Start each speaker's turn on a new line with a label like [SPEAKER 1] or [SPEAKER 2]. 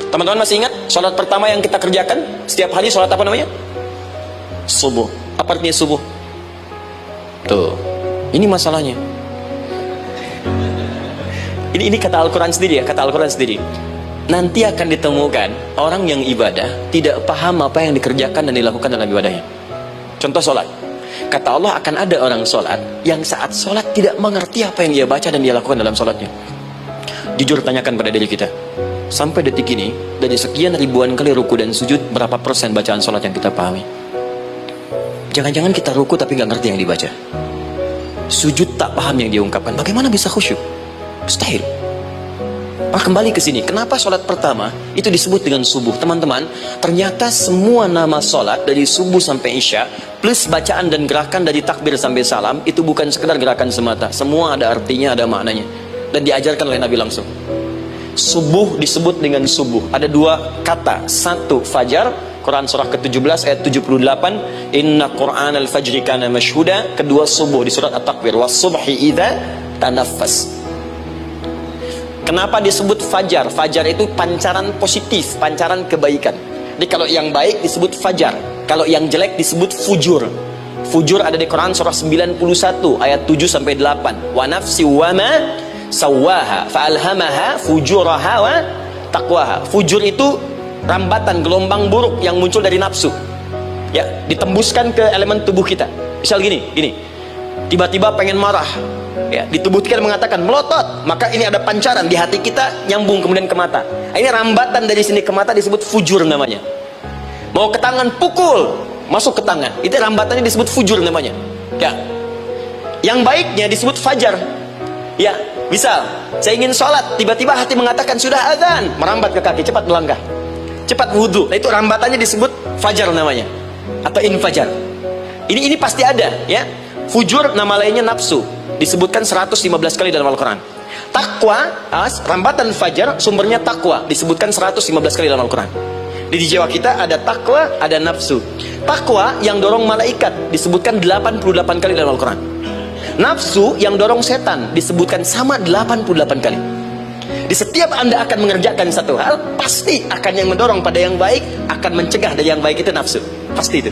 [SPEAKER 1] Teman-teman masih ingat sholat pertama yang kita kerjakan setiap hari, sholat apa namanya? Subuh. Apa artinya subuh? Tuh, ini masalahnya. Ini kata Al-Quran sendiri ya, kata Al-Quran sendiri. Nanti akan ditemukan orang yang ibadah tidak paham apa yang dikerjakan dan dilakukan dalam ibadahnya. Contoh sholat. Kata Allah, akan ada orang sholat yang saat sholat tidak mengerti apa yang dia baca dan dia lakukan dalam sholatnya. Jujur tanyakan pada diri kita, sampai detik ini, dari sekian ribuan kali ruku dan sujud, berapa persen bacaan sholat yang kita pahami? Jangan-jangan kita ruku tapi nggak ngerti yang dibaca. Sujud tak paham yang dia ungkapkan. Bagaimana bisa khusyuk? Mustahil. Kembali ke sini, kenapa sholat pertama itu disebut dengan subuh? Teman-teman, ternyata semua nama sholat dari subuh sampai isya plus bacaan dan gerakan dari takbir sampai salam itu bukan sekedar gerakan semata. Semua ada artinya, ada maknanya, dan diajarkan oleh Nabi langsung. Subuh disebut dengan subuh, ada dua kata. Satu, fajar, Quran surah ke-17 ayat 78, inna Qur'an al-fajri kana mashhuda. Kedua, subuh di surat At-Takwir, was subhi idza tanaffas. Kenapa disebut fajar? Fajar itu pancaran positif, pancaran kebaikan. Jadi kalau yang baik disebut fajar, kalau yang jelek disebut fujur. Fujur ada di Quran surah 91 ayat 7 sampai 8. Wa nafsi wa ma sawaha fa'alhamaha fujuraha wa taqwaha. Fujur itu rambatan, gelombang buruk yang muncul dari nafsu. Ya, ditembuskan ke elemen tubuh kita. Misal gini. Tiba-tiba pengen marah, ya, di tubuh kita mengatakan melotot, maka ini ada pancaran di hati kita nyambung kemudian ke mata. Ini rambatan dari sini ke mata disebut fujur namanya. Mau ke tangan, pukul masuk ke tangan, itu rambatannya disebut fujur namanya. Ya, yang baiknya disebut fajar. Ya, misal saya ingin sholat, tiba-tiba hati mengatakan sudah azan, merambat ke kaki, cepat melangkah, cepat wudhu. Nah, itu rambatannya disebut fajar namanya, atau infajar. Ini pasti ada, ya. Fujur nama lainnya nafsu, disebutkan 115 kali dalam Al-Quran. Takwa, rambatan fajar, sumbernya takwa, disebutkan 115 kali dalam Al-Quran. Di jiwa kita ada takwa, ada nafsu. Takwa yang dorong malaikat disebutkan 88 kali dalam Al-Quran. Nafsu yang dorong setan disebutkan sama 88 kali. Di setiap Anda akan mengerjakan satu hal, pasti akan yang mendorong pada yang baik, akan mencegah dari yang baik, itu nafsu. Pasti itu.